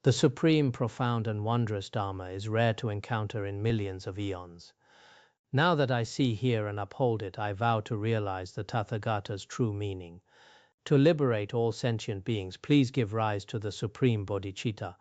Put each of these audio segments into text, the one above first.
The supreme, profound, and wondrous Dharma is rare to encounter in millions of eons. Now that I see, hear, and uphold it, I vow to realize the Tathagata's true meaning. To liberate all sentient beings, please give rise to the supreme bodhicitta.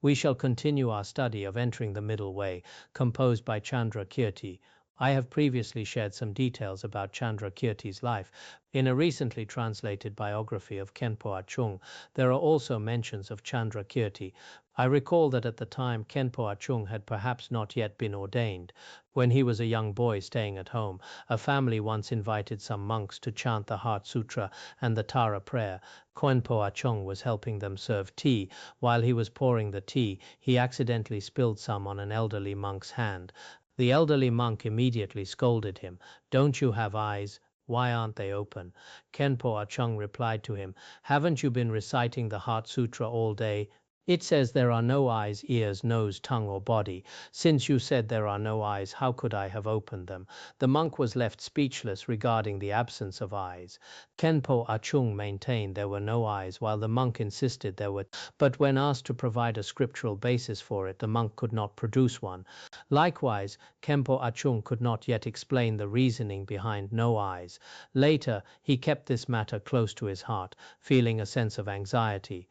We shall continue our study of Entering the Middle Way, composed by Chandrakirti. I have previously shared some details about Chandrakirti's life. In a recently translated biography of Khenpo Achung, there are also mentions of Chandrakirti. I recall that at the time Khenpo Achung had perhaps not yet been ordained. When he was a young boy staying at home, a family once invited some monks to chant the Heart Sutra and the Tara prayer. Khenpo Achung was helping them serve tea. While he was pouring the tea, he accidentally spilled some on an elderly monk's hand. The elderly monk immediately scolded him. "Don't you have eyes? Why aren't they open?" Khenpo Achung replied to him, "Haven't you been reciting the Heart Sutra all day? It says there are no eyes, ears, nose, tongue, or body. Since you said there are no eyes, how could I have opened them?" The monk was left speechless regarding the absence of eyes. Khenpo Achung maintained there were no eyes, while the monk insisted there were. But when asked to provide a scriptural basis for it, the monk could not produce one. Likewise, Khenpo Achung could not yet explain the reasoning behind no eyes. Later, he kept this matter close to his heart, feeling a sense of anxiety.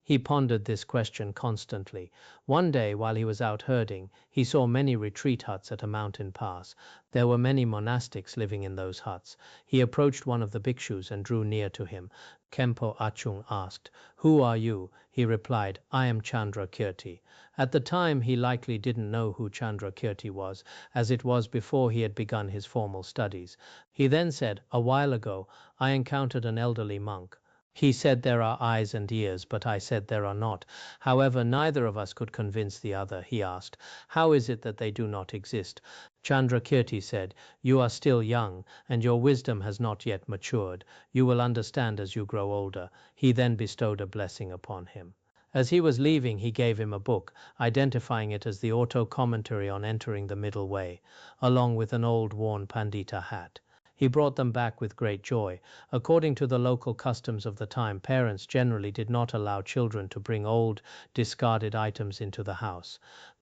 He pondered this question constantly. One day, while he was out herding, he saw many retreat huts at a mountain pass. There were many monastics living in those huts. He approached one of the bhikshus and drew near to him. Khenpo Achung asked, "Who are you?" He replied, "I am Chandrakirti." At the time, he likely didn't know who Chandrakirti was, as it was before he had begun his formal studies. He then said, "A while ago, I encountered an elderly monk. He said there are eyes and ears, but I said there are not. However, neither of us could convince the other." He asked, "How is it that they do not exist?" Chandrakirti said, "You are still young, and your wisdom has not yet matured. You will understand as you grow older." He then bestowed a blessing upon him. As he was leaving, he gave him a book, identifying it as the auto-commentary on Entering the Middle Way, along with an old worn Pandita hat. He brought them back with great joy. According to the local customs of the time, parents generally did not allow children to bring old, discarded items into the house.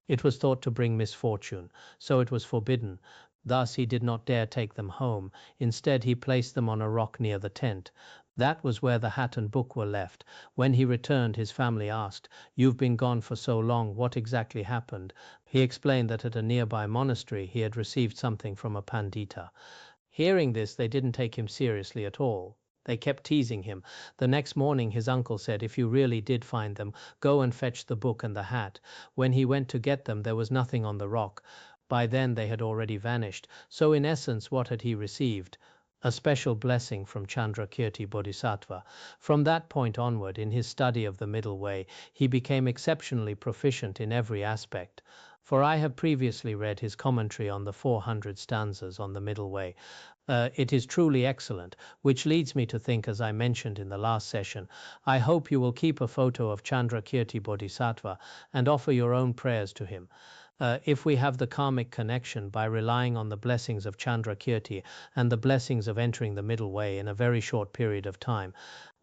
It was thought to bring misfortune, so it was forbidden. Thus he did not dare take them home. Instead, he placed them on a rock near the tent. That was where the hat and book were left. When he returned, his family asked, "You've been gone for so long, what exactly happened?" He explained that at a nearby monastery he had received something from a pandita. Hearing this, they didn't take him seriously at all. They kept teasing him. The next morning, his uncle said, "If you really did find them, go and fetch the book and the hat." When he went to get them, there was nothing on the rock. By then, they had already vanished. So in essence, what had he received? A special blessing from Chandrakirti Bodhisattva. From that point onward, in his study of the Middle Way, he became exceptionally proficient in every aspect. For I have previously read his commentary on the 400 stanzas on the Middle Way. It is truly excellent, which leads me to think, as I mentioned in the last session, I hope you will keep a photo of Chandrakirti Bodhisattva and offer your own prayers to him. If we have the karmic connection by relying on the blessings of Chandrakirti and the blessings of Entering the Middle Way in a very short period of time,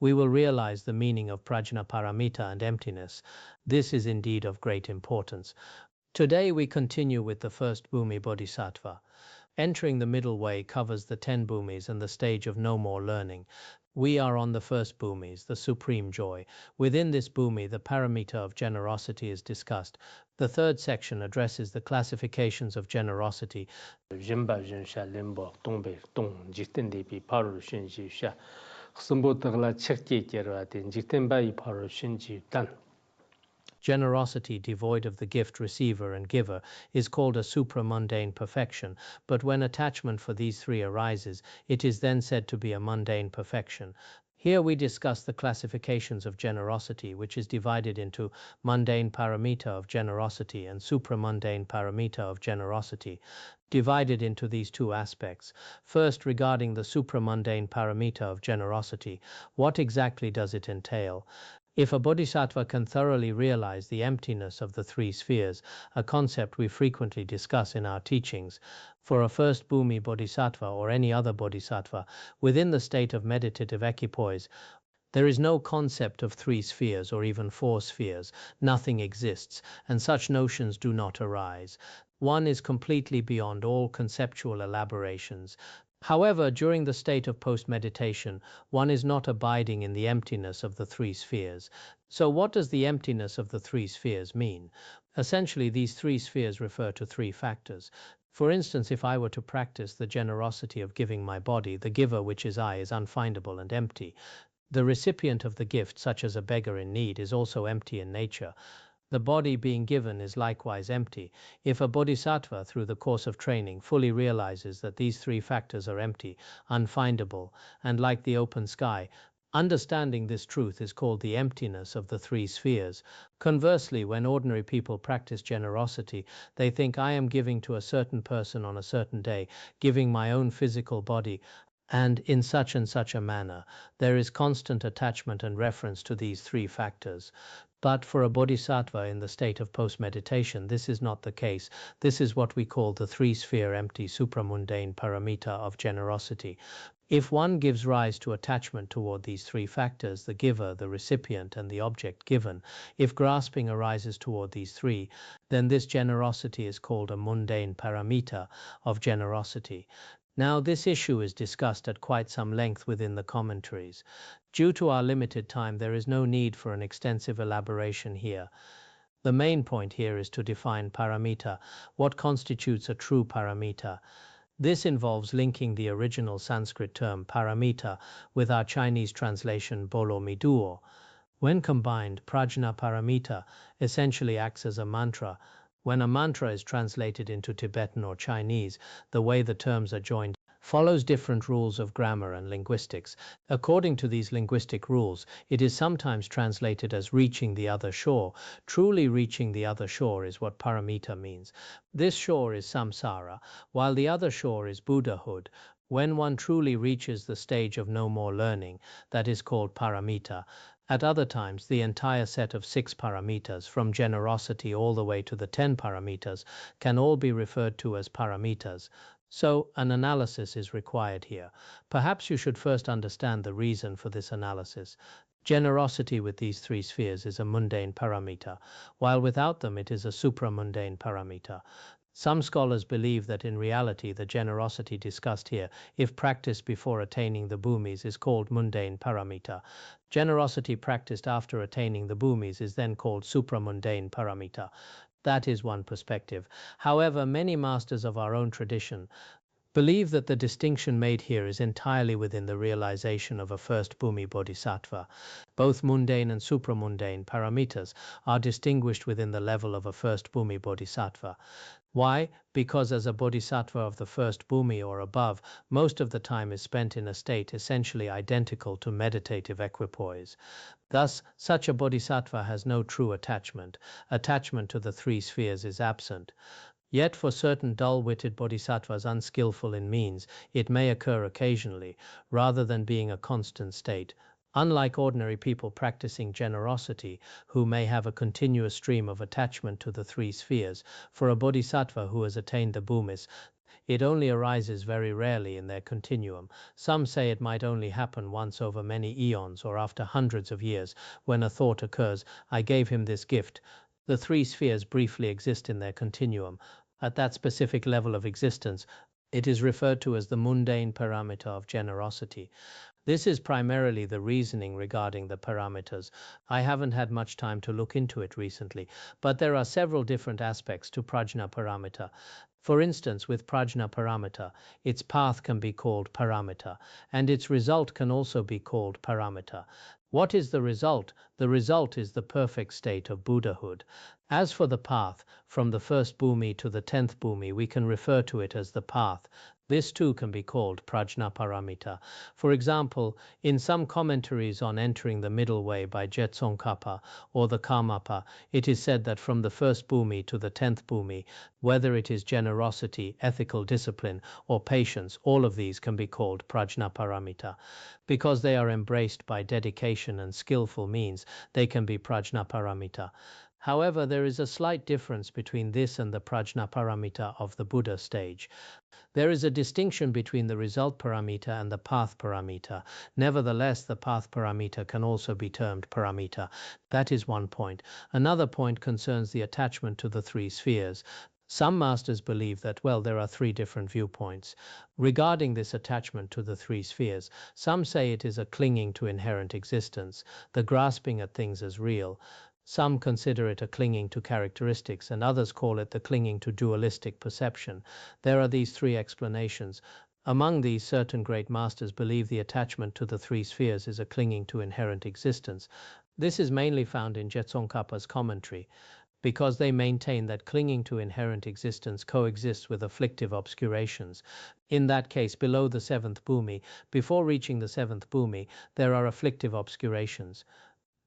we will realize the meaning of Prajna Paramita and emptiness. This is indeed of great importance. Today we continue with the first Bhumi Bodhisattva. Entering the Middle Way covers the 10 Bhumis and the stage of no more learning. We are on the first Bhumis, the supreme joy. Within this Bhumi, the Paramita of generosity is discussed. The third section addresses the classifications of generosity. Generosity devoid of the gift receiver and giver is called a supramundane perfection, but when attachment for these three arises, it is then said to be a mundane perfection. Here we discuss the classifications of generosity, which is divided into mundane paramita of generosity and supramundane paramita of generosity, divided into these two aspects. First, regarding the supramundane paramita of generosity, what exactly does it entail? If a bodhisattva can thoroughly realize the emptiness of the three spheres, a concept we frequently discuss in our teachings, for a first Bhumi bodhisattva or any other bodhisattva, within the state of meditative equipoise, there is no concept of three spheres or even four spheres. Nothing exists, and such notions do not arise. One is completely beyond all conceptual elaborations. However, during the state of post-meditation, one is not abiding in the emptiness of the three spheres. So what does the emptiness of the three spheres mean? Essentially, these three spheres refer to three factors. For instance, if I were to practice the generosity of giving my body, the giver, which is I, is unfindable and empty. The recipient of the gift, such as a beggar in need, is also empty in nature. The body being given is likewise empty. If a bodhisattva, through the course of training, fully realizes that these three factors are empty, unfindable, and like the open sky, understanding this truth is called the emptiness of the three spheres. Conversely, when ordinary people practice generosity, they think, I am giving to a certain person on a certain day, giving my own physical body, and in such and such a manner. There is constant attachment and reference to these three factors. But for a bodhisattva in the state of post-meditation, this is not the case. This is what we call the three-sphere empty supramundane paramita of generosity. If one gives rise to attachment toward these three factors, the giver, the recipient, and the object given, if grasping arises toward these three, then this generosity is called a mundane paramita of generosity. Now, this issue is discussed at quite some length within the commentaries. Due to our limited time, there is no need for an extensive elaboration here. The main point here is to define paramita, what constitutes a true paramita. This involves linking the original Sanskrit term paramita with our Chinese translation bolo mi duo. When combined, prajna paramita essentially acts as a mantra. When a mantra is translated into Tibetan or Chinese, the way the terms are joined follows different rules of grammar and linguistics. According to these linguistic rules, it is sometimes translated as reaching the other shore. Truly reaching the other shore is what paramita means. This shore is samsara, while the other shore is Buddhahood. When one truly reaches the stage of no more learning, that is called paramita. At other times, the entire set of 6 paramitas, from generosity all the way to the 10 paramitas, can all be referred to as paramitas. So, an analysis is required here. Perhaps you should first understand the reason for this analysis. Generosity with these three spheres is a mundane paramita, while without them it is a supramundane paramita. Some scholars believe that in reality the generosity discussed here, if practiced before attaining the bhumis, is called mundane paramita. Generosity practiced after attaining the bhumis is then called supramundane paramita. That is one perspective. However, many masters of our own tradition believe that the distinction made here is entirely within the realization of a first Bhumi bodhisattva. Both mundane and supramundane paramitas are distinguished within the level of a first Bhumi bodhisattva. Why? Because as a bodhisattva of the first Bhumi or above, most of the time is spent in a state essentially identical to meditative equipoise. Thus, such a bodhisattva has no true attachment. Attachment to the three spheres is absent. Yet for certain dull-witted bodhisattvas unskillful in means, it may occur occasionally, rather than being a constant state. Unlike ordinary people practicing generosity, who may have a continuous stream of attachment to the three spheres, for a bodhisattva who has attained the bhumis, it only arises very rarely in their continuum. Some say it might only happen once over many eons or after hundreds of years, when a thought occurs, I gave him this gift. The three spheres briefly exist in their continuum. At that specific level of existence, it is referred to as the mundane paramita of generosity. This is primarily the reasoning regarding the paramitas. I haven't had much time to look into it recently, but there are several different aspects to prajna paramita. For instance, with prajna paramita, its path can be called paramita, and its result can also be called paramita. What is the result? The result is the perfect state of Buddhahood. As for the path, from the first Bhumi to the 10th Bhumi, we can refer to it as the path. This too can be called Prajna Paramita. For example, in some commentaries on entering the middle way by Jetsongkhapa or the Karmapa, it is said that from the first Bhumi to the 10th Bhumi, whether it is generosity, ethical discipline, or patience, all of these can be called Prajna Paramita. Because they are embraced by dedication and skillful means, they can be Prajna Paramita. However, there is a slight difference between this and the Prajna Paramita of the Buddha stage. There is a distinction between the result paramita and the path paramita. Nevertheless, the path paramita can also be termed paramita. That is one point. Another point concerns the attachment to the three spheres. Some masters believe that, well, there are three different viewpoints. Regarding this attachment to the three spheres, some say it is a clinging to inherent existence, the grasping at things as real. Some consider it a clinging to characteristics, and others call it the clinging to dualistic perception. There are these three explanations. Among these, certain great masters believe the attachment to the three spheres is a clinging to inherent existence. This is mainly found in Jetsongkhapa's commentary, because they maintain that clinging to inherent existence coexists with afflictive obscurations. In that case, below the 7th Bhumi, before reaching the 7th Bhumi, there are afflictive obscurations.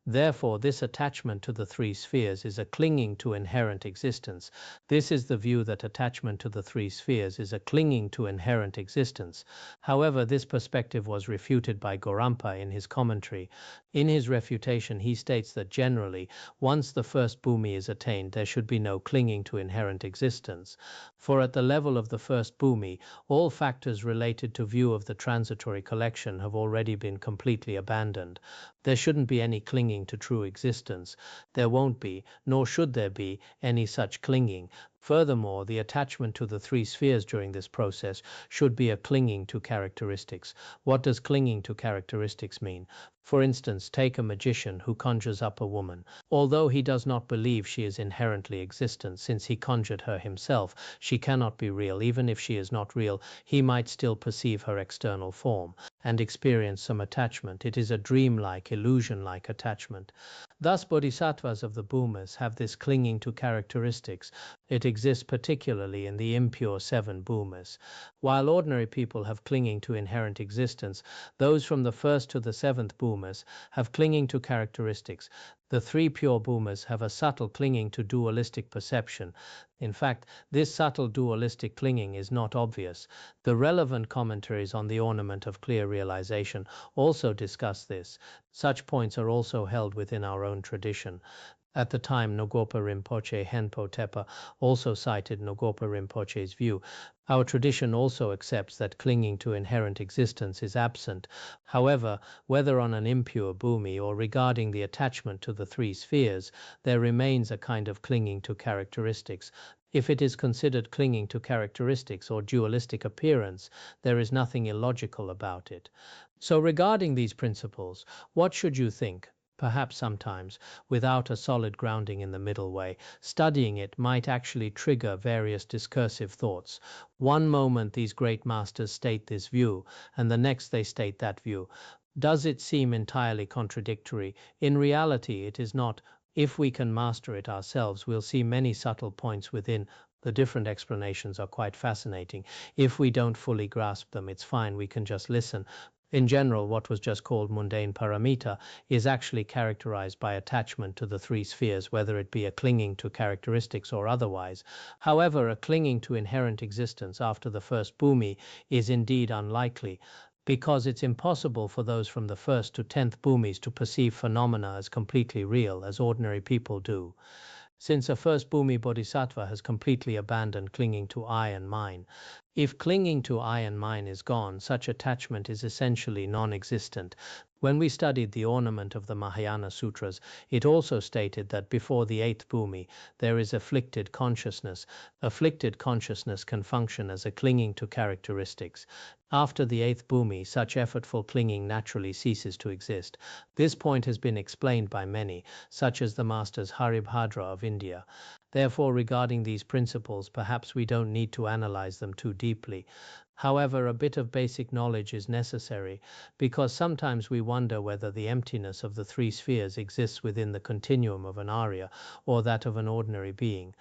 Therefore, this attachment to the three spheres is a clinging to inherent existence. This is the view that attachment to the three spheres is a clinging to inherent existence. However, this perspective was refuted by Gorampa in his commentary. In his refutation, he states that generally, once the first Bhumi is attained, there should be no clinging to inherent existence. For at the level of the first Bhumi, all factors related to view of the transitory collection have already been completely abandoned. There shouldn't be any clinging to true existence. There won't be, nor should there be, any such clinging. Furthermore, the attachment to the three spheres during this process should be a clinging to characteristics. What does clinging to characteristics mean? For instance, take a magician who conjures up a woman. Although he does not believe she is inherently existent, since he conjured her himself, she cannot be real. Even if she is not real, he might still perceive her external form and experience some attachment. It is a dreamlike, illusion-like attachment. Thus, bodhisattvas of the Bhumis have this clinging to characteristics. It exists particularly in the impure 7 Bhumis. While ordinary people have clinging to inherent existence, those from the 1st to the 7th Bhumis have clinging to characteristics. The 3 pure Bhumis have a subtle clinging to dualistic perception. In fact, this subtle dualistic clinging is not obvious. The relevant commentaries on the ornament of clear realization also discuss this. Such points are also held within our own tradition. At the time, Nogopa Rinpoche Khenpo Tepa also cited Nogopa Rinpoche's view. Our tradition also accepts that clinging to inherent existence is absent. However, whether on an impure Bhumi or regarding the attachment to the three spheres, there remains a kind of clinging to characteristics. If it is considered clinging to characteristics or dualistic appearance, there is nothing illogical about it. So regarding these principles, what should you think? Perhaps sometimes, without a solid grounding in the middle way, studying it might actually trigger various discursive thoughts. One moment these great masters state this view, and the next they state that view. Does it seem entirely contradictory? In reality, it is not. If we can master it ourselves, we'll see many subtle points within. The different explanations are quite fascinating. If we don't fully grasp them, it's fine, we can just listen. In general, what was just called mundane paramita is actually characterized by attachment to the three spheres, whether it be a clinging to characteristics or otherwise. However, a clinging to inherent existence after the first Bhumi is indeed unlikely, because it's impossible for those from the 1st to 10th Bhumis to perceive phenomena as completely real as ordinary people do. Since a first Bhumi Bodhisattva has completely abandoned clinging to I and mine. If clinging to I and mine is gone, such attachment is essentially non-existent. When we studied the ornament of the Mahayana Sutras, it also stated that before the 8th Bhumi, there is afflicted consciousness. Afflicted consciousness can function as a clinging to characteristics. After the 8th Bhumi, such effortful clinging naturally ceases to exist. This point has been explained by many, such as the masters Haribhadra of India. Therefore, regarding these principles, perhaps we don't need to analyze them too deeply. However, a bit of basic knowledge is necessary, because sometimes we wonder whether the emptiness of the three spheres exists within the continuum of an Arya or that of an ordinary being.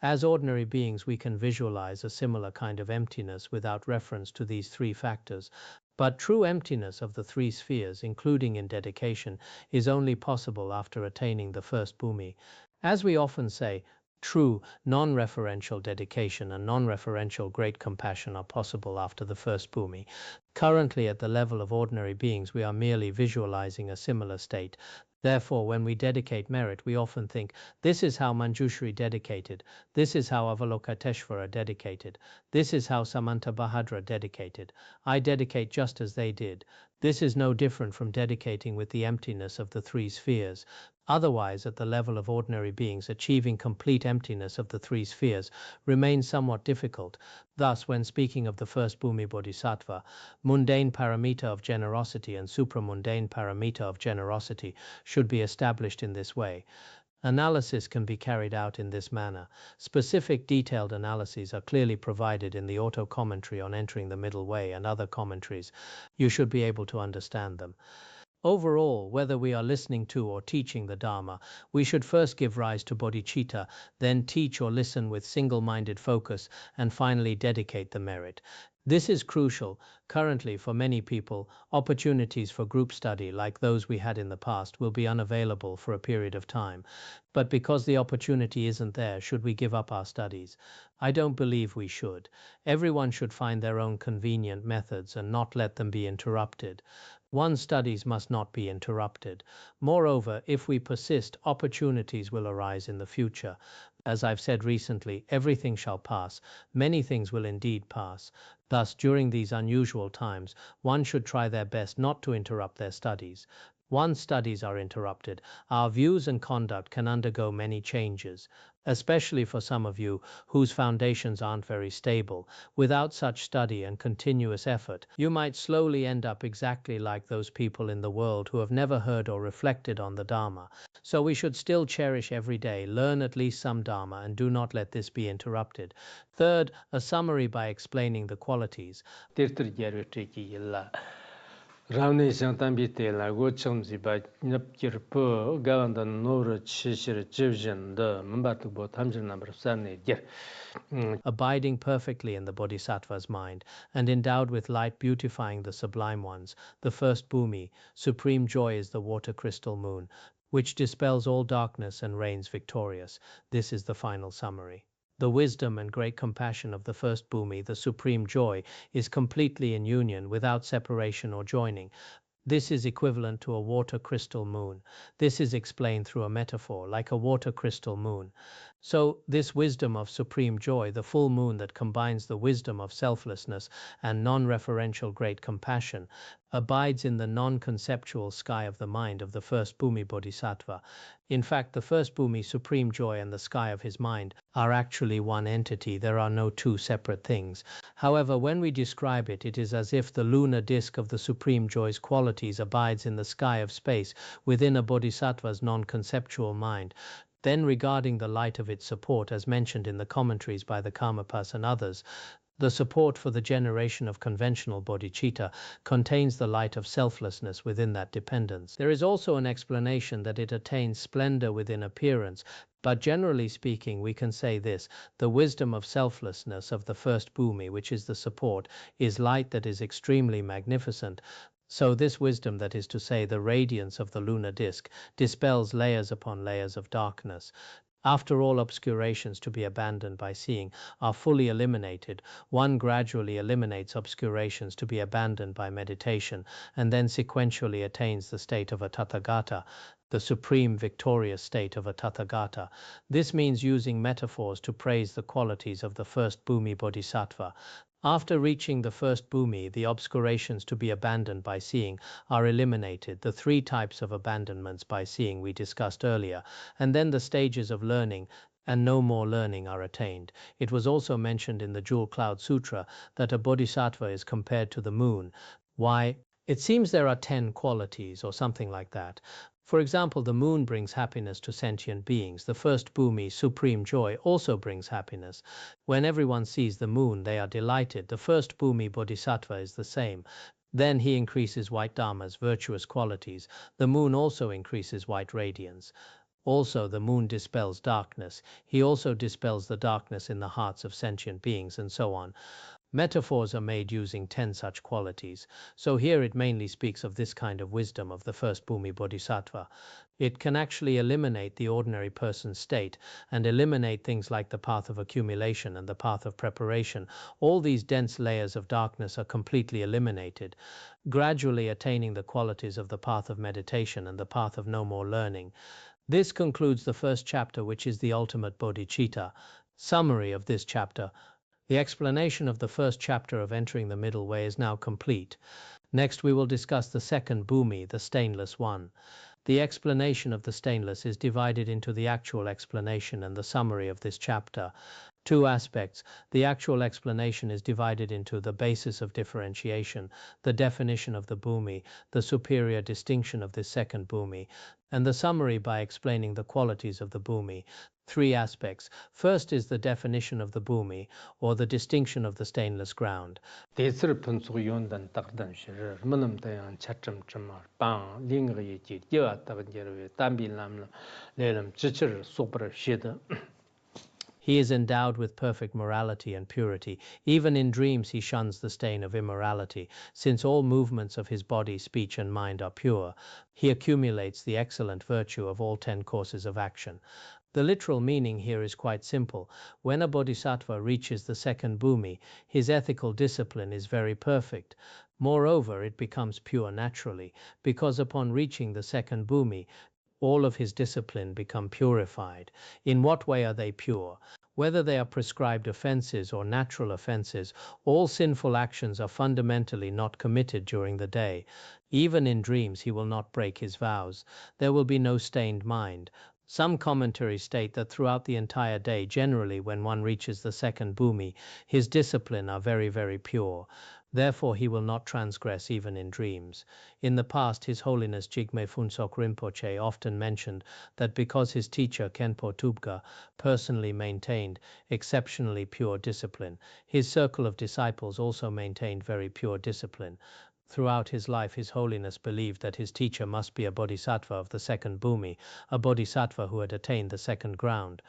As ordinary beings, we can visualize a similar kind of emptiness without reference to these three factors. But true emptiness of the three spheres, including in dedication, is only possible after attaining the first Bhumi. As we often say, true non-referential dedication and non-referential great compassion are possible after the first Bhumi. Currently, at the level of ordinary beings, we are merely visualizing a similar state. Therefore, when we dedicate merit, we often think, this is how Manjushri dedicated, this is how Avalokiteshvara dedicated, this is how Samantabhadra dedicated. I dedicate just as they did. This is no different from dedicating with the emptiness of the three spheres. Otherwise, at the level of ordinary beings, achieving complete emptiness of the three spheres remains somewhat difficult. Thus, when speaking of the first Bhumi Bodhisattva, mundane paramita of generosity and supramundane paramita of generosity should be established in this way. Analysis can be carried out in this manner. Specific detailed analyses are clearly provided in the auto-commentary on Entering the Middle Way and other commentaries. You should be able to understand them. Overall, whether we are listening to or teaching the Dharma, we should first give rise to bodhicitta, then teach or listen with single-minded focus, and finally dedicate the merit. This is crucial. Currently, for many people, opportunities for group study like those we had in the past will be unavailable for a period of time. But because the opportunity isn't there, should we give up our studies? I don't believe we should. Everyone should find their own convenient methods and not let them be interrupted. One's studies must not be interrupted. Moreover, if we persist, opportunities will arise in the future. As I've said recently, everything shall pass. Many things will indeed pass. Thus, during these unusual times, one should try their best not to interrupt their studies. Once studies are interrupted, our views and conduct can undergo many changes, especially for some of you whose foundations aren't very stable. Without such study and continuous effort, you might slowly end up exactly like those people in the world who have never heard or reflected on the Dharma. So we should still cherish every day, learn at least some Dharma, and do not let this be interrupted. Third, a summary by explaining the qualities. Ravni Shantambi Tela, Gochumzi by Napkirpo, Gavanda Nora Chishir Jivjan, the Mbatubo Tamjan number Sani. Abiding perfectly in the Bodhisattva's mind and endowed with light beautifying the sublime ones, the first Bhumi, supreme joy is the water crystal moon, which dispels all darkness and reigns victorious. This is the final summary. The wisdom and great compassion of the first Bhumi, the supreme joy, is completely in union without separation or joining. This is equivalent to a water crystal moon. This is explained through a metaphor, like a water crystal moon. So, this wisdom of supreme joy, the full moon that combines the wisdom of selflessness and non-referential great compassion, abides in the non-conceptual sky of the mind of the first Bhumi Bodhisattva. In fact, the first Bhumi, supreme joy, and the sky of his mind are actually one entity. There are no two separate things. However, when we describe it, it is as if the lunar disk of the supreme joy's qualities abides in the sky of space within a bodhisattva's non-conceptual mind. Then, regarding the light of its support, as mentioned in the commentaries by the Karmapas and others, the support for the generation of conventional bodhicitta contains the light of selflessness within that dependence. There is also an explanation that it attains splendor within appearance, but generally speaking, we can say this: the wisdom of selflessness of the first Bhumi, which is the support, is light that is extremely magnificent. So this wisdom, that is to say, the radiance of the lunar disk, dispels layers upon layers of darkness. After all obscurations to be abandoned by seeing are fully eliminated, one gradually eliminates obscurations to be abandoned by meditation, and then sequentially attains the state of a Tathagata, the supreme victorious state of a Tathagata. This means using metaphors to praise the qualities of the first Bhumi Bodhisattva. After reaching the first Bhumi, the obscurations to be abandoned by seeing are eliminated, the three types of abandonments by seeing we discussed earlier, and then the stages of learning and no more learning are attained. It was also mentioned in the Jewel Cloud Sutra that a bodhisattva is compared to the moon. Why? It seems there are 10 qualities or something like that. For example, the moon brings happiness to sentient beings. The first Bhumi, supreme joy, also brings happiness. When everyone sees the moon, they are delighted. The first Bhumi Bodhisattva is the same. Then he increases white dharma's virtuous qualities. The moon also increases white radiance. Also, the moon dispels darkness. He also dispels the darkness in the hearts of sentient beings, and so on. Metaphors are made using 10 such qualities. So here it mainly speaks of this kind of wisdom of the first Bhumi Bodhisattva. It can actually eliminate the ordinary person's state and eliminate things like the path of accumulation and the path of preparation. All these dense layers of darkness are completely eliminated, gradually attaining the qualities of the path of meditation and the path of no more learning. This concludes the first chapter, which is the ultimate bodhicitta. Summary of this chapter. The explanation of the first chapter of entering the middle way is now complete. Next we will discuss the second Bhumi, the stainless one. The explanation of the stainless is divided into the actual explanation and the summary of this chapter. Two aspects. The actual explanation is divided into the basis of differentiation, the definition of the Bhumi, the superior distinction of this second Bhumi, and the summary by explaining the qualities of the Bhumi. Three aspects. First is the definition of the Bhumi, or the distinction of the stainless ground. 대스를 분수 연단 딱단시를 문음대양 차점점을 방 링의 지여 딱은제를 담빌람을 내름 지치를 속벌을 시드. He is endowed with perfect morality and purity. Even in dreams he shuns the stain of immorality. Since all movements of his body, speech and mind are pure, he accumulates the excellent virtue of all 10 courses of action. The literal meaning here is quite simple. When a bodhisattva reaches the second Bhumi, his ethical discipline is very perfect. Moreover, it becomes pure naturally, because upon reaching the second Bhumi, all of his discipline become purified. In what way are they pure? Whether they are prescribed offenses or natural offenses, all sinful actions are fundamentally not committed during the day. Even in dreams he will not break his vows. There will be no stained mind. Some commentaries state that throughout the entire day, generally when one reaches the second Bhumi, his discipline are very, very pure. Therefore he will not transgress even in dreams. In the past, His Holiness Jigme Phuntsok Rinpoche often mentioned that because his teacher Khenpo Thubga personally maintained exceptionally pure discipline, his circle of disciples also maintained very pure discipline. Throughout his life, His Holiness believed that his teacher must be a bodhisattva of the second Bhumi, a bodhisattva who had attained the second ground.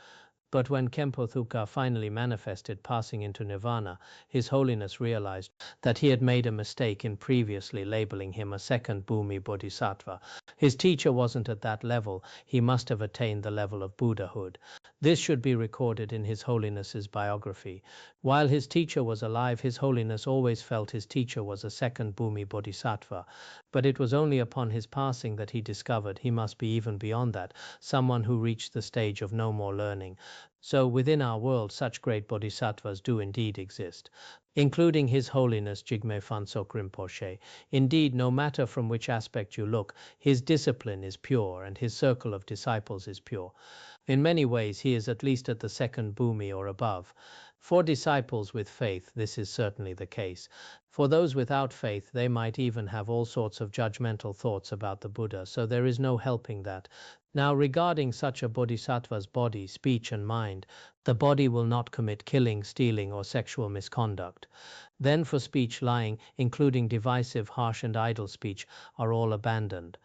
But when Khenpo Thubga finally manifested passing into nirvana, His Holiness realized that he had made a mistake in previously labeling him a second Bhumi Bodhisattva. His teacher wasn't at that level, he must have attained the level of Buddhahood. This should be recorded in His Holiness's biography. While his teacher was alive, His Holiness always felt his teacher was a second Bhumi Bodhisattva. But it was only upon his passing that he discovered he must be even beyond that, someone who reached the stage of no more learning. So within our world, such great bodhisattvas do indeed exist, including His Holiness Jigme Phuntsok Rinpoche. Indeed, no matter from which aspect you look, his discipline is pure and his circle of disciples is pure. In many ways, he is at least at the second Bhumi or above. For disciples with faith, this is certainly the case. For those without faith, they might even have all sorts of judgmental thoughts about the Buddha, so there is no helping that. Now, regarding such a bodhisattva's body, speech and mind, the body will not commit killing, stealing or sexual misconduct. Then for speech, lying, including divisive, harsh and idle speech, are all abandoned.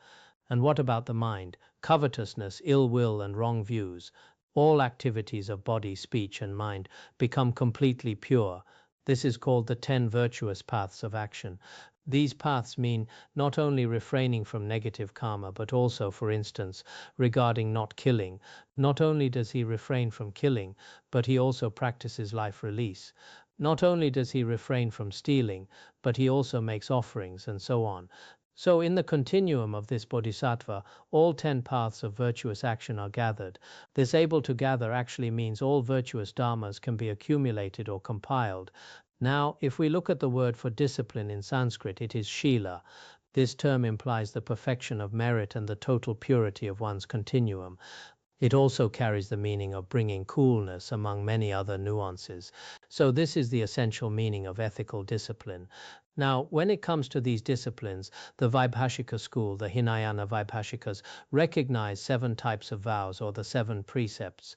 And what about the mind? Covetousness, ill will and wrong views. All activities of body, speech and mind become completely pure. This is called the 10 virtuous paths of action. These paths mean not only refraining from negative karma, but also, for instance, regarding not killing. Not only does he refrain from killing, but he also practices life release. Not only does he refrain from stealing, but he also makes offerings and so on. So in the continuum of this bodhisattva, all 10 paths of virtuous action are gathered. This able to gather actually means all virtuous dharmas can be accumulated or compiled. Now, if we look at the word for discipline in Sanskrit, it is shila. This term implies the perfection of merit and the total purity of one's continuum. It also carries the meaning of bringing coolness, among many other nuances. So this is the essential meaning of ethical discipline. Now, when it comes to these disciplines, the Vaibhashika school, the Hinayana Vaibhashikas, recognize 7 types of vows or the 7 precepts.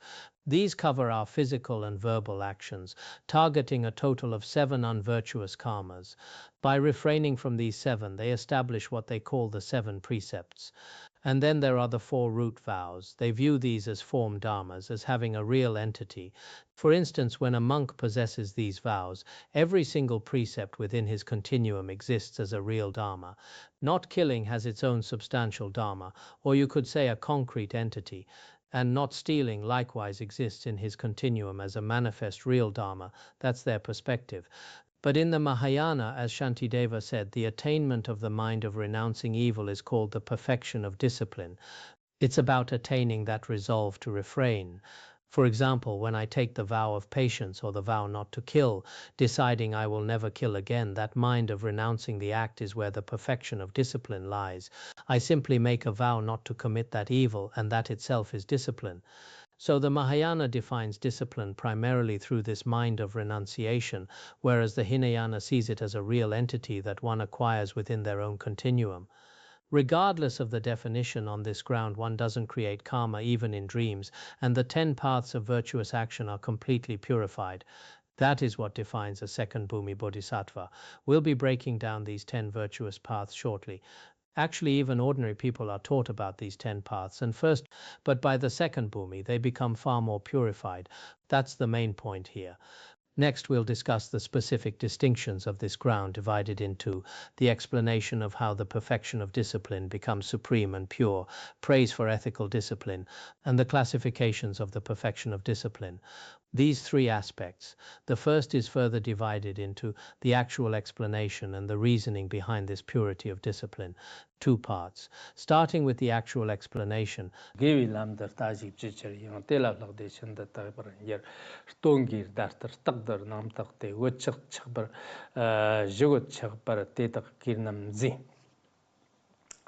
These cover our physical and verbal actions, targeting a total of 7 unvirtuous karmas. By refraining from these 7, they establish what they call the 7 precepts. And then there are the 4 root vows. They view these as form dharmas, as having a real entity. For instance, when a monk possesses these vows, every single precept within his continuum exists as a real dharma. Not killing has its own substantial dharma, or you could say a concrete entity, and not stealing likewise exists in his continuum as a manifest real dharma. That's their perspective. But in the Mahayana, as Shantideva said, the attainment of the mind of renouncing evil is called the perfection of discipline. It's about attaining that resolve to refrain. For example, when I take the vow of patience or the vow not to kill, deciding I will never kill again, that mind of renouncing the act is where the perfection of discipline lies. I simply make a vow not to commit that evil, and that itself is discipline. So the Mahayana defines discipline primarily through this mind of renunciation, whereas the Hinayana sees it as a real entity that one acquires within their own continuum. Regardless of the definition on this ground, one doesn't create karma even in dreams, and the 10 paths of virtuous action are completely purified. That is what defines a second Bhumi Bodhisattva. We'll be breaking down these 10 virtuous paths shortly. Actually, even ordinary people are taught about these 10 paths, but by the second Bhumi, they become far more purified. That's the main point here. Next, we'll discuss the specific distinctions of this ground, divided into the explanation of how the perfection of discipline becomes supreme and pure, praise for ethical discipline, and the classifications of the perfection of discipline. These 3 aspects. The first is further divided into the actual explanation and the reasoning behind this purity of discipline. 2 parts. Starting with the actual explanation. Givi lamdar tajik chichar yang telab lagde shanda tabar yer stongir dartar taqdar nam taqte wachak chakbar jugut chakbar tetak kirnam zi.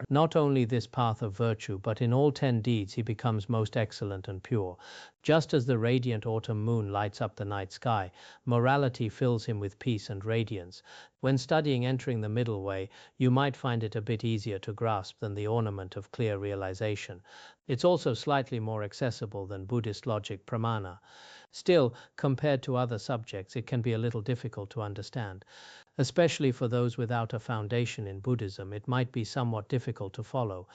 Not only this path of virtue, but in all 10 deeds he becomes most excellent and pure. Just as the radiant autumn moon lights up the night sky, morality fills him with peace and radiance. When studying Entering the Middle Way, you might find it a bit easier to grasp than the ornament of clear realization. It's also slightly more accessible than Buddhist logic pramana. Still, compared to other subjects, it can be a little difficult to understand. Especially for those without a foundation in Buddhism, it might be somewhat difficult to follow.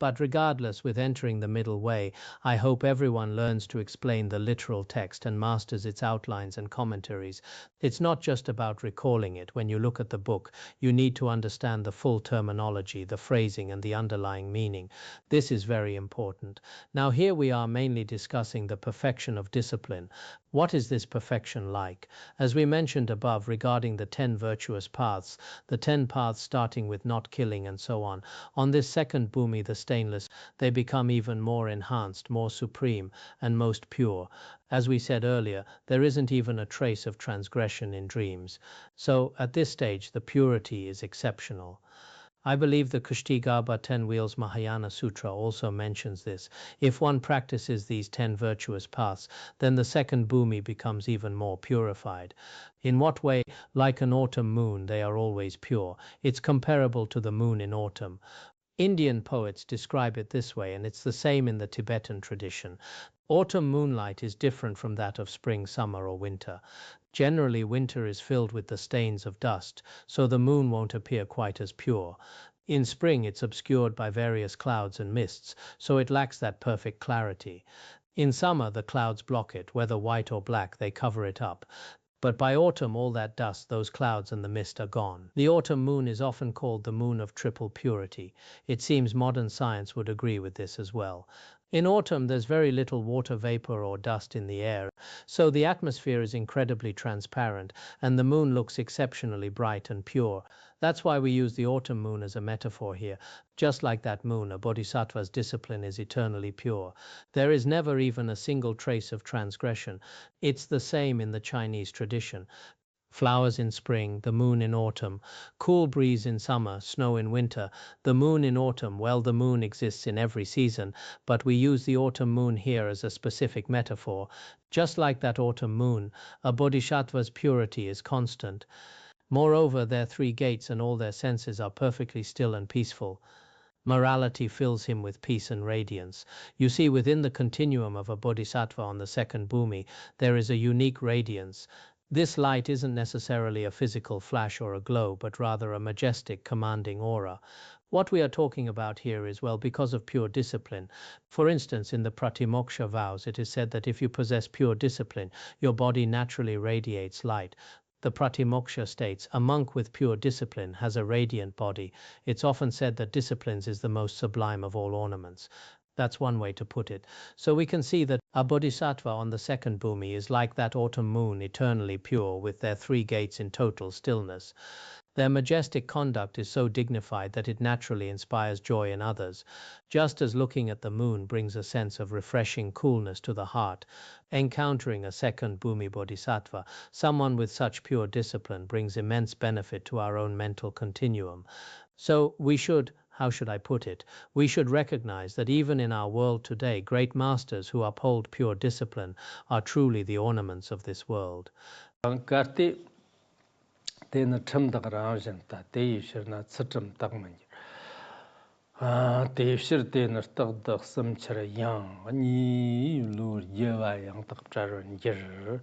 But regardless, with Entering the Middle Way, I hope everyone learns to explain the literal text and masters its outlines and commentaries. It's not just about recalling it. When you look at the book, you need to understand the full terminology, the phrasing, and the underlying meaning. This is very important. Now, here we are mainly discussing the perfection of discipline. What is this perfection like? As we mentioned above regarding the 10 virtuous paths, the 10 paths starting with not killing and so on this second Bhumi, the stainless, they become even more enhanced, more supreme, and most pure. As we said earlier, there isn't even a trace of transgression in dreams. So at this stage, the purity is exceptional. I believe the Kushtagarbha 10 Wheels Mahayana Sutra also mentions this. If one practices these 10 virtuous paths, then the second Bhumi becomes even more purified. In what way? Like an autumn moon, they are always pure. It's comparable to the moon in autumn. Indian poets describe it this way, and it's the same in the Tibetan tradition. Autumn moonlight is different from that of spring, summer, or winter. Generally, winter is filled with the stains of dust, so the moon won't appear quite as pure. In spring, it's obscured by various clouds and mists, so it lacks that perfect clarity. In summer, the clouds block it, whether white or black, they cover it up. But by autumn, all that dust, those clouds and the mist are gone. The autumn moon is often called the moon of triple purity. It seems modern science would agree with this as well. In autumn, there's very little water vapor or dust in the air, so the atmosphere is incredibly transparent, and the moon looks exceptionally bright and pure. That's why we use the autumn moon as a metaphor here. Just like that moon, a bodhisattva's discipline is eternally pure. There is never even a single trace of transgression. It's the same in the Chinese tradition. Flowers in spring, the moon in autumn, cool breeze in summer, snow in winter, the moon in autumn. Well, the moon exists in every season, but we use the autumn moon here as a specific metaphor. Just like that autumn moon, a bodhisattva's purity is constant. Moreover, their three gates and all their senses are perfectly still and peaceful. Morality fills him with peace and radiance. You see, within the continuum of a bodhisattva on the second bhumi, there is a unique radiance. This light isn't necessarily a physical flash or a glow, but rather a majestic, commanding aura. What we are talking about here is, well, because of pure discipline. For instance, in the Pratimoksha vows, it is said that if you possess pure discipline, your body naturally radiates light. The Pratimoksha states, a monk with pure discipline has a radiant body. It's often said that discipline is the most sublime of all ornaments. That's one way to put it. So we can see that a bodhisattva on the second bhumi is like that autumn moon, eternally pure, with their three gates in total stillness. Their majestic conduct is so dignified that it naturally inspires joy in others, just as looking at the moon brings a sense of refreshing coolness to the heart. Encountering a second bhumi bodhisattva, someone with such pure discipline, brings immense benefit to our own mental continuum. So we should, how should I put it, we should recognize that even in our world today, great masters who uphold pure discipline are truly the ornaments of this world. Tēnā chīm tā rāngshīn tā, tē yīshir nā cī chīm tā mañi. Tē yīshir tēnā shtaq tā xīm chir yāng, nī lūr yīwā yāng tā qbchār nīr.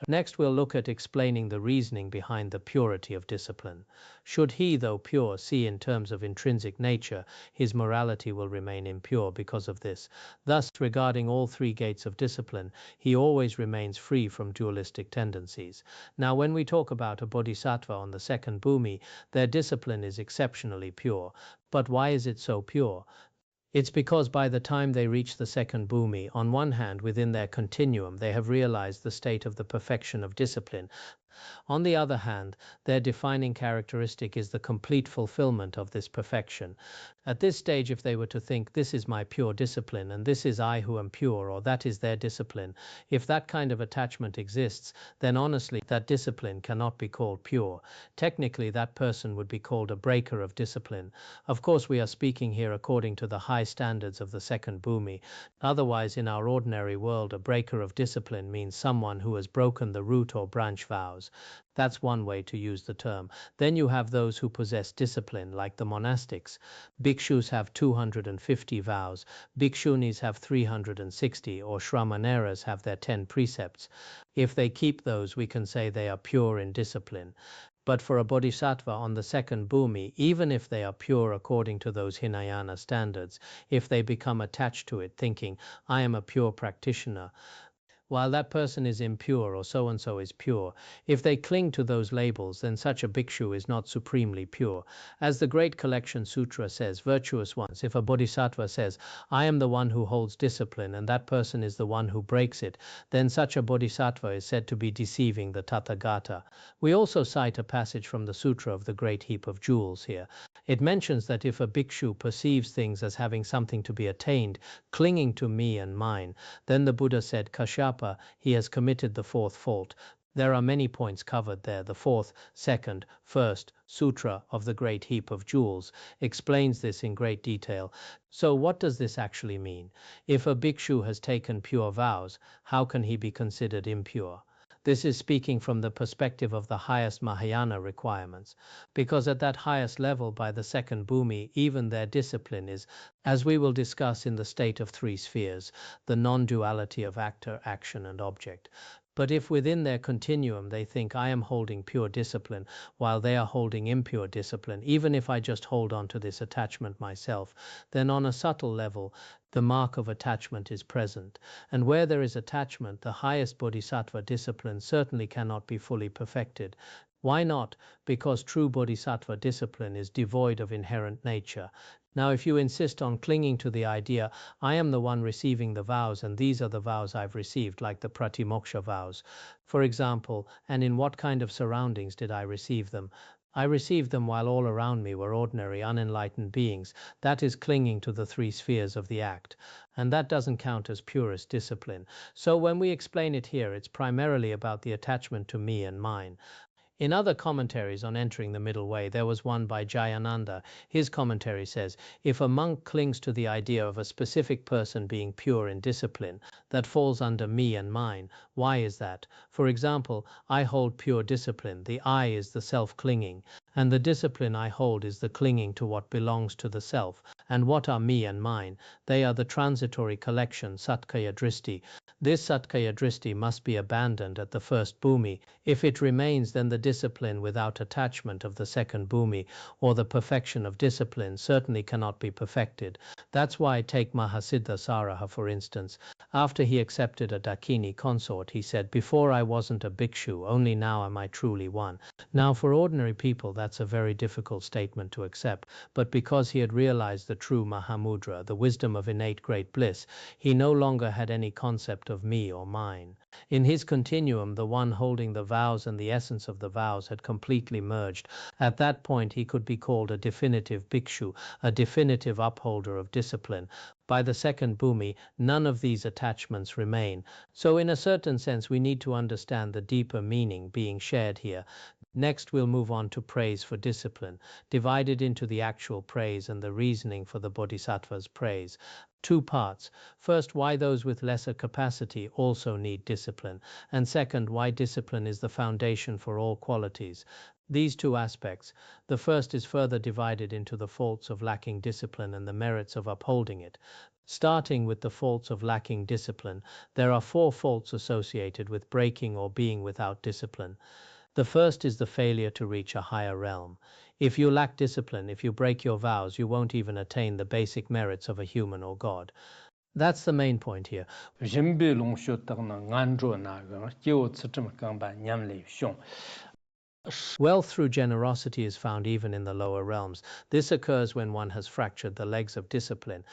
Next, we'll look at explaining the reasoning behind the purity of discipline. Should he, though pure, see in terms of intrinsic nature, his morality will remain impure because of this. Thus, regarding all three gates of discipline, he always remains free from dualistic tendencies. Now, when we talk about a bodhisattva on the second bhumi, their discipline is exceptionally pure. But why is it so pure? It's because by the time they reach the second bhumi, on one hand, within their continuum, they have realized the state of the perfection of discipline. On the other hand, their defining characteristic is the complete fulfillment of this perfection. At this stage, if they were to think, this is my pure discipline and this is I who am pure, or that is their discipline, if that kind of attachment exists, then honestly, that discipline cannot be called pure. Technically, that person would be called a breaker of discipline. Of course, we are speaking here according to the high standards of the second bhumi. Otherwise, in our ordinary world, a breaker of discipline means someone who has broken the root or branch vows. That's one way to use the term. Then you have those who possess discipline, like the monastics. Bhikshus have 250 vows, bhikshunis have 360, or shramanaras have their 10 precepts. If they keep those, we can say they are pure in discipline. But for a bodhisattva on the second bhumi, even if they are pure according to those Hinayana standards, if they become attached to it, thinking, I am a pure practitioner, while that person is impure or so-and-so is pure, if they cling to those labels, then such a bhikshu is not supremely pure. As the Great Collection Sutra says, virtuous ones, if a bodhisattva says, I am the one who holds discipline and that person is the one who breaks it, then such a bodhisattva is said to be deceiving the Tathagata. We also cite a passage from the Sutra of the Great Heap of Jewels here. It mentions that if a bhikshu perceives things as having something to be attained, clinging to me and mine, then the Buddha said, Kashyapa, he has committed the fourth fault. There are many points covered there. The fourth, second, first sutra of the Great Heap of Jewels explains this in great detail. So what does this actually mean? If a bhikshu has taken pure vows, how can he be considered impure? This is speaking from the perspective of the highest Mahayana requirements, because at that highest level, by the second bhumi, even their discipline is, as we will discuss, in the state of three spheres, the non-duality of actor, action, and object. But if within their continuum they think I am holding pure discipline while they are holding impure discipline, even if I just hold on to this attachment myself, then on a subtle level, the mark of attachment is present. And where there is attachment, the highest bodhisattva discipline certainly cannot be fully perfected. Why not? Because true bodhisattva discipline is devoid of inherent nature. Now, if you insist on clinging to the idea, I am the one receiving the vows and these are the vows I've received, like the pratimoksha vows, for example, and in what kind of surroundings did I receive them? I received them while all around me were ordinary, unenlightened beings. That is clinging to the three spheres of the act, and that doesn't count as purest discipline. So when we explain it here, it's primarily about the attachment to me and mine. In other commentaries on entering the middle way, there was one by Jayananda. His commentary says, if a monk clings to the idea of a specific person being pure in discipline, that falls under me and mine. Why is that? For example, I hold pure discipline, the I is the self-clinging, and the discipline I hold is the clinging to what belongs to the self. And what are me and mine? They are the transitory collection, satkaya dristi. This satkaya dristi must be abandoned at the first bhumi. If it remains, then the discipline without attachment of the second bhumi, or the perfection of discipline, certainly cannot be perfected. That's why take Mahasiddha Saraha for instance. After he accepted a Dakini consort, he said, before I wasn't a bhikshu, only now am I truly one. Now for ordinary people that's a very difficult statement to accept, but because he had realized the true Mahamudra, the wisdom of innate great bliss, he no longer had any concept of me or mine. In his continuum, the one holding the vows and the essence of the vows had completely merged. At that point he could be called a definitive bhikshu, a definitive upholder of discipline. By the second bhumi, none of these attachments remain. So in a certain sense we need to understand the deeper meaning being shared here. Next we'll move on to praise for discipline, divided into the actual praise and the reasoning for the bodhisattva's praise. Two parts. First, why those with lesser capacity also need discipline, and second, why discipline is the foundation for all qualities. These two aspects. The first is further divided into the faults of lacking discipline and the merits of upholding it. Starting with the faults of lacking discipline, there are four faults associated with breaking or being without discipline. The first is the failure to reach a higher realm. If you lack discipline, if you break your vows, you won't even attain the basic merits of a human or God. That's the main point here. Wealth through generosity is found even in the lower realms. This occurs when one has fractured the legs of discipline.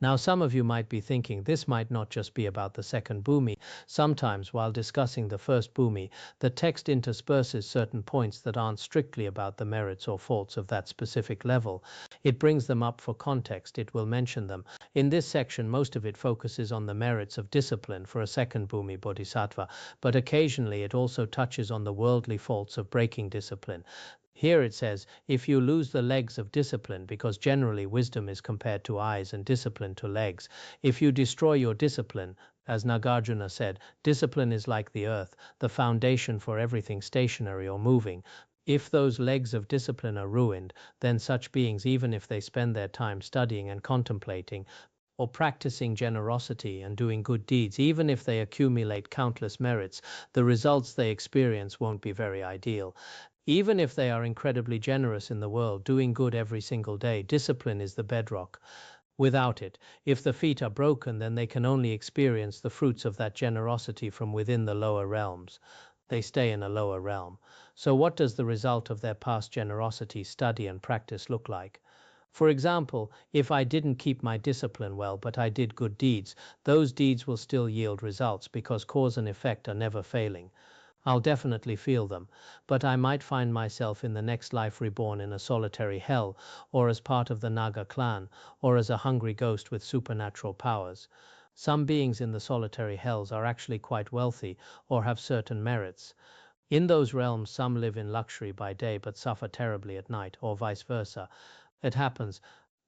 Now some of you might be thinking this might not just be about the second bhumi. Sometimes while discussing the first bhumi, the text intersperses certain points that aren't strictly about the merits or faults of that specific level. It brings them up for context, it will mention them. In this section, most of it focuses on the merits of discipline for a second bhumi bodhisattva, but occasionally it also touches on the worldly faults of breaking discipline. Here it says, if you lose the legs of discipline, because generally wisdom is compared to eyes and discipline to legs, if you destroy your discipline, as Nagarjuna said, discipline is like the earth, the foundation for everything stationary or moving. If those legs of discipline are ruined, then such beings, even if they spend their time studying and contemplating, or practicing generosity and doing good deeds, even if they accumulate countless merits, the results they experience won't be very ideal. Even if they are incredibly generous in the world, doing good every single day, discipline is the bedrock. Without it, if the feet are broken, then they can only experience the fruits of that generosity from within the lower realms. They stay in a lower realm. So what does the result of their past generosity, study and practice look like? For example, if I didn't keep my discipline well, but I did good deeds, those deeds will still yield results because cause and effect are never failing. I'll definitely feel them, but I might find myself in the next life reborn in a solitary hell, or as part of the Naga clan, or as a hungry ghost with supernatural powers. Some beings in the solitary hells are actually quite wealthy or have certain merits. In those realms, some live in luxury by day but suffer terribly at night, or vice versa. It happens.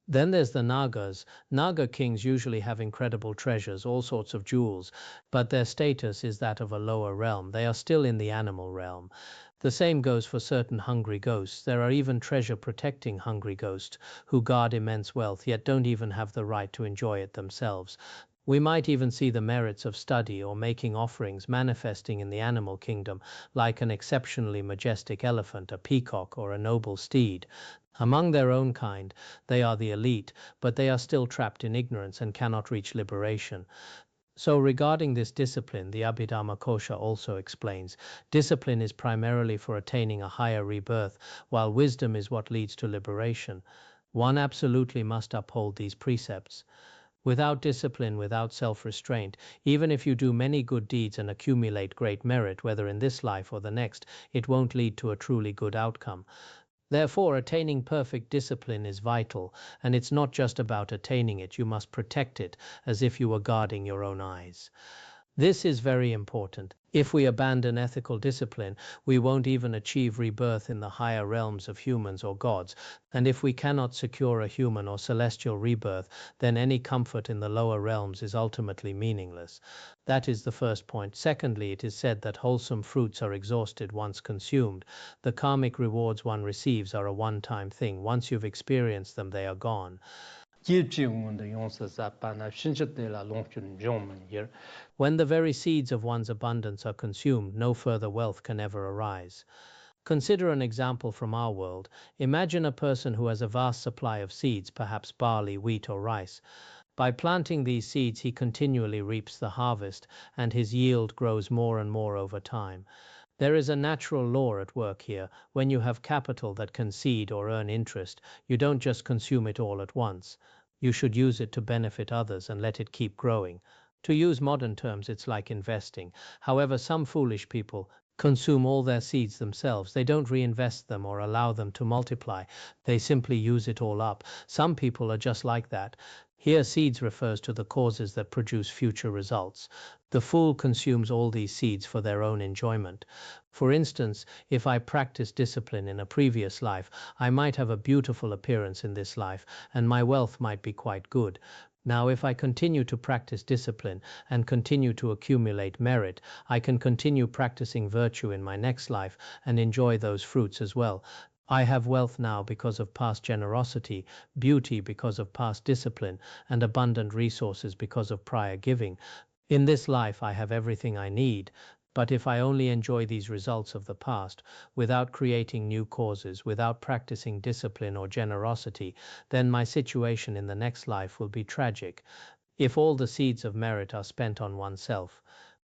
Then there's the Nagas. Naga kings usually have incredible treasures, all sorts of jewels, but their status is that of a lower realm. They are still in the animal realm. The same goes for certain hungry ghosts. There are even treasure-protecting hungry ghosts who guard immense wealth, yet don't even have the right to enjoy it themselves. We might even see the merits of study or making offerings manifesting in the animal kingdom, like an exceptionally majestic elephant, a peacock, or a noble steed. Among their own kind, they are the elite, but they are still trapped in ignorance and cannot reach liberation. So regarding this discipline, the Abhidhammakosha also explains, discipline is primarily for attaining a higher rebirth, while wisdom is what leads to liberation. One absolutely must uphold these precepts. Without discipline, without self-restraint, even if you do many good deeds and accumulate great merit, whether in this life or the next, it won't lead to a truly good outcome. Therefore, attaining perfect discipline is vital, and it's not just about attaining it, you must protect it as if you were guarding your own eyes. This is very important. If we abandon ethical discipline, we won't even achieve rebirth in the higher realms of humans or gods. And if we cannot secure a human or celestial rebirth, then any comfort in the lower realms is ultimately meaningless. That is the first point. Secondly, it is said that wholesome fruits are exhausted once consumed. The karmic rewards one receives are a one-time thing. Once you've experienced them, they are gone. When the very seeds of one's abundance are consumed, no further wealth can ever arise. Consider an example from our world. Imagine a person who has a vast supply of seeds, perhaps barley, wheat, or rice. By planting these seeds, he continually reaps the harvest, and his yield grows more and more over time. There is a natural law at work here. When you have capital that can seed or earn interest, you don't just consume it all at once. You should use it to benefit others and let it keep growing. To use modern terms, it's like investing. However, some foolish people consume all their seeds themselves. They don't reinvest them or allow them to multiply. They simply use it all up. Some people are just like that. Here, seeds refers to the causes that produce future results. The fool consumes all these seeds for their own enjoyment. For instance, if I practice discipline in a previous life, I might have a beautiful appearance in this life, and my wealth might be quite good. Now, if I continue to practice discipline and continue to accumulate merit, I can continue practicing virtue in my next life and enjoy those fruits as well. I have wealth now because of past generosity, beauty because of past discipline, and abundant resources because of prior giving. In this life, I have everything I need. But if I only enjoy these results of the past, without creating new causes, without practicing discipline or generosity, then my situation in the next life will be tragic. If all the seeds of merit are spent on oneself,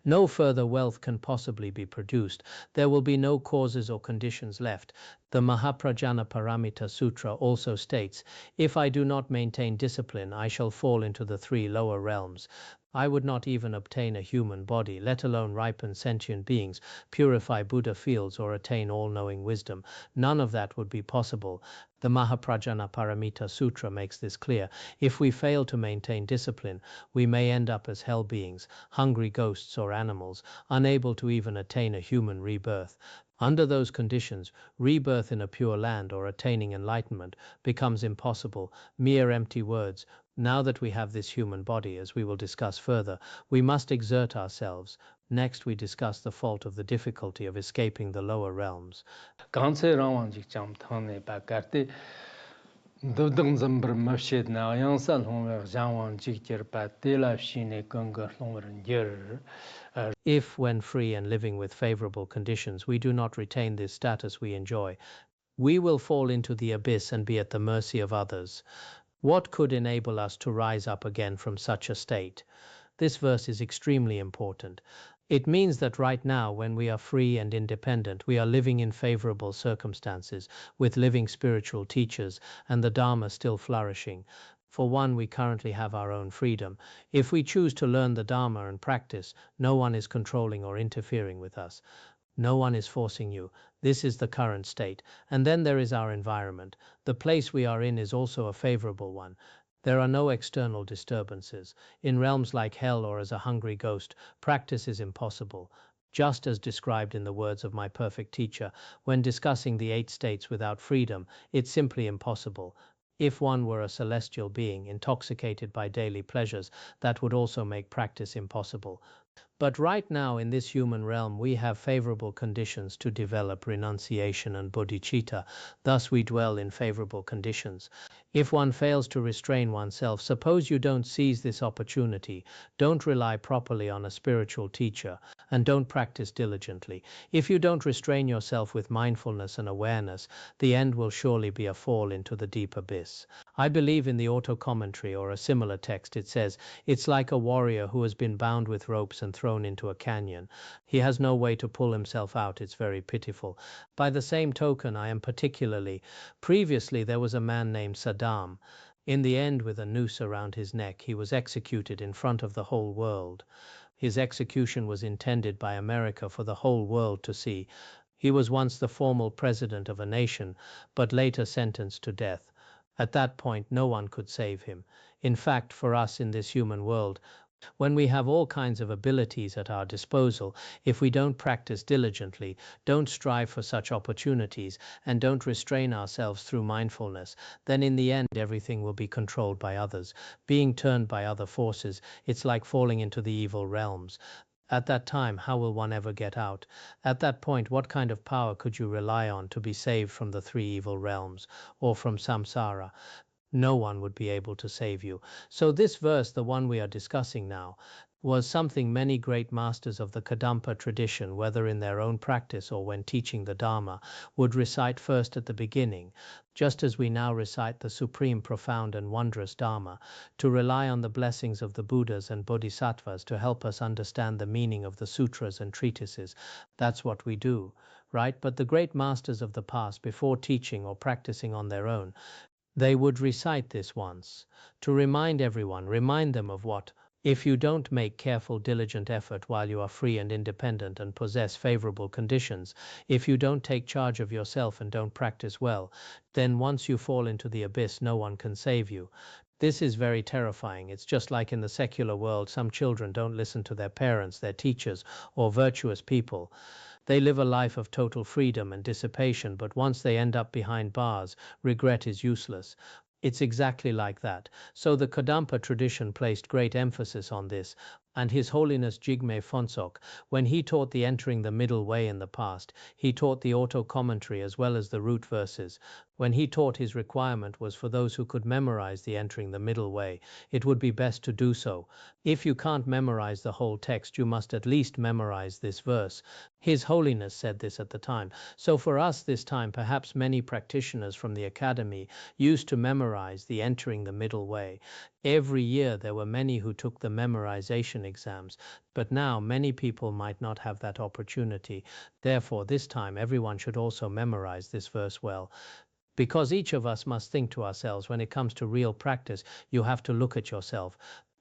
no further wealth can possibly be produced. There will be no causes or conditions left. The Mahaprajna Paramita Sutra also states, if I do not maintain discipline, I shall fall into the 3 lower realms. I would not even obtain a human body, let alone ripen sentient beings, purify Buddha fields, or attain all-knowing wisdom. None of that would be possible. The Mahaprajna Paramita Sutra makes this clear. If we fail to maintain discipline, we may end up as hell beings, hungry ghosts or animals, unable to even attain a human rebirth. Under those conditions, rebirth in a pure land or attaining enlightenment becomes impossible, mere empty words. Now that we have this human body, as we will discuss further, we must exert ourselves. Next, we discuss the fault of the difficulty of escaping the lower realms. If, when free and living with favorable conditions, we do not retain this status we enjoy, we will fall into the abyss and be at the mercy of others. What could enable us to rise up again from such a state? This verse is extremely important. It means that right now, when we are free and independent, we are living in favorable circumstances, with living spiritual teachers, and the Dharma still flourishing. For one, we currently have our own freedom. If we choose to learn the Dharma and practice, no one is controlling or interfering with us. No one is forcing you. This is the current state. And then there is our environment. The place we are in is also a favorable one. There are no external disturbances. In realms like hell or as a hungry ghost, practice is impossible. Just as described in the words of my perfect teacher, when discussing the 8 states without freedom, it's simply impossible. If one were a celestial being intoxicated by daily pleasures, that would also make practice impossible. But right now in this human realm, we have favorable conditions to develop renunciation and bodhicitta. Thus we dwell in favorable conditions. If one fails to restrain oneself, suppose you don't seize this opportunity, don't rely properly on a spiritual teacher, and don't practice diligently. If you don't restrain yourself with mindfulness and awareness, the end will surely be a fall into the deep abyss. I believe in the auto-commentary or a similar text. It says, it's like a warrior who has been bound with ropes and thrown into a canyon. He has no way to pull himself out. It's very pitiful. By the same token, I am previously there was a man named Saddam. In the end, with a noose around his neck, he was executed in front of the whole world. His execution was intended by America for the whole world to see. He was once the formal president of a nation, but later sentenced to death. At that point, no one could save him. In fact, for us in this human world, When we have all kinds of abilities at our disposal, if we don't practice diligently, don't strive for such opportunities, and don't restrain ourselves through mindfulness, then in the end everything will be controlled by others, being turned by other forces. It's like falling into the evil realms. At that time, how will one ever get out? At that point, what kind of power could you rely on to be saved from the three evil realms or from samsara? No one would be able to save you. So this verse, the one we are discussing now, was something many great masters of the Kadampa tradition, whether in their own practice or when teaching the Dharma, would recite first at the beginning, just as we now recite the supreme, profound and wondrous Dharma, to rely on the blessings of the Buddhas and Bodhisattvas to help us understand the meaning of the sutras and treatises. That's what we do, right? But the great masters of the past, before teaching or practicing on their own, they would recite this once, to remind everyone, remind them of what? If you don't make careful, diligent effort while you are free and independent and possess favorable conditions, if you don't take charge of yourself and don't practice well, then once you fall into the abyss, no one can save you. This is very terrifying. It's just like in the secular world, some children don't listen to their parents, their teachers, or virtuous people. They live a life of total freedom and dissipation, but once they end up behind bars, regret is useless. It's exactly like that. So the Kadampa tradition placed great emphasis on this, and His Holiness Jigme Phuntsok, when he taught the entering the middle way in the past, he taught the auto-commentary as well as the root verses. When he taught, his requirement was for those who could memorize the entering the middle way. It would be best to do so. If you can't memorize the whole text, you must at least memorize this verse. His Holiness said this at the time. So for us this time, perhaps many practitioners from the academy used to memorize the entering the middle way. Every year there were many who took the memorization exams, but now many people might not have that opportunity. Therefore, this time everyone should also memorize this verse well. Because each of us must think to ourselves, when it comes to real practice, you have to look at yourself.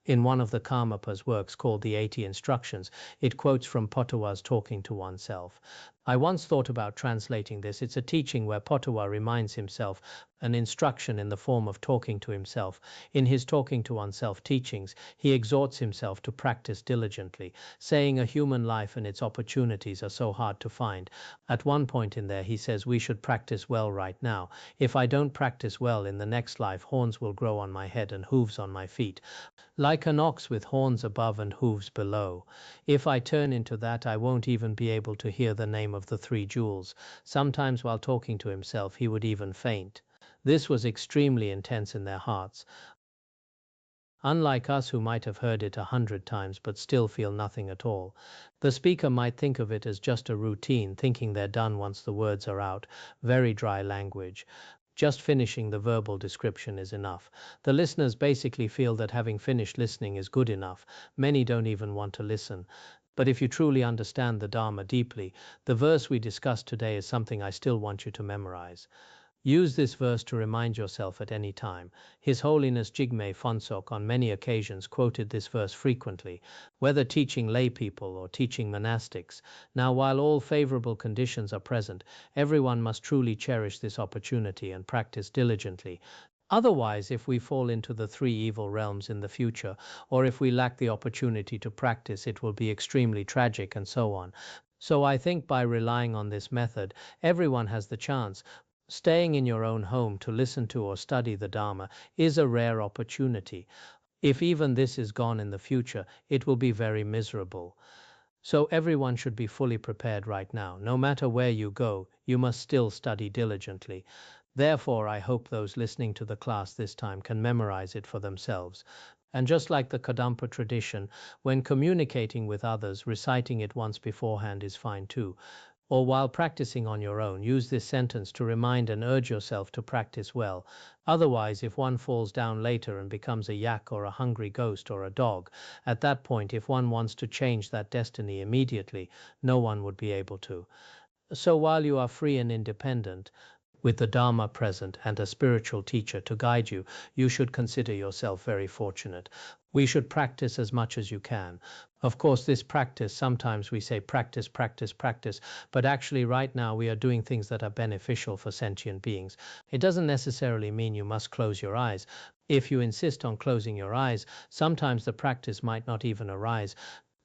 In one of the Karmapa's works called The 80 Instructions, it quotes from Potowa's Talking to Oneself. I once thought about translating this. It's a teaching where Potowa reminds himself, an instruction in the form of talking to himself. In his Talking to Oneself teachings, he exhorts himself to practice diligently, saying a human life and its opportunities are so hard to find. At one point in there, he says we should practice well right now. If I don't practice well in the next life, horns will grow on my head and hooves on my feet, like an ox with horns above and hooves below. If I turn into that, I won't even be able to hear the name of the three jewels. Sometimes while talking to himself, he would even faint. This was extremely intense in their hearts, unlike us who might have heard it 100 times but still feel nothing at all. The speaker might think of it as just a routine, thinking they're done once the words are out. Very dry language. Just finishing the verbal description is enough. The listeners basically feel that having finished listening is good enough. Many don't even want to listen. But if you truly understand the Dharma deeply, the verse we discussed today is something I still want you to memorize. Use this verse to remind yourself at any time. His Holiness Jigme Phuntsok on many occasions quoted this verse frequently, whether teaching lay people or teaching monastics. Now, while all favorable conditions are present, everyone must truly cherish this opportunity and practice diligently. Otherwise, if we fall into the three evil realms in the future, or if we lack the opportunity to practice, it will be extremely tragic and so on. So I think by relying on this method, everyone has the chance. Staying in your own home to listen to or study the Dharma is a rare opportunity. If even this is gone in the future, it will be very miserable. So everyone should be fully prepared right now. No matter where you go, you must still study diligently. Therefore, I hope those listening to the class this time can memorize it for themselves. And just like the Kadampa tradition, when communicating with others, reciting it once beforehand is fine too. Or while practicing on your own, use this sentence to remind and urge yourself to practice well. Otherwise, if one falls down later and becomes a yak or a hungry ghost or a dog, at that point, if one wants to change that destiny immediately, no one would be able to. So while you are free and independent, with the Dharma present and a spiritual teacher to guide you, you should consider yourself very fortunate. We should practice as much as you can. Of course, this practice, sometimes we say practice, practice, practice, but actually right now we are doing things that are beneficial for sentient beings. It doesn't necessarily mean you must close your eyes. If you insist on closing your eyes, sometimes the practice might not even arise.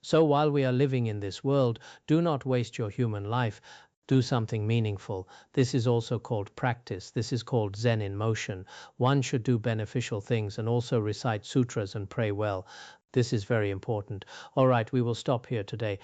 So while we are living in this world, do not waste your human life. Do something meaningful. This is also called practice. This is called Zen in motion. One should do beneficial things and also recite sutras and pray well. This is very important. All right, we will stop here today.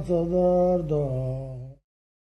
Bandara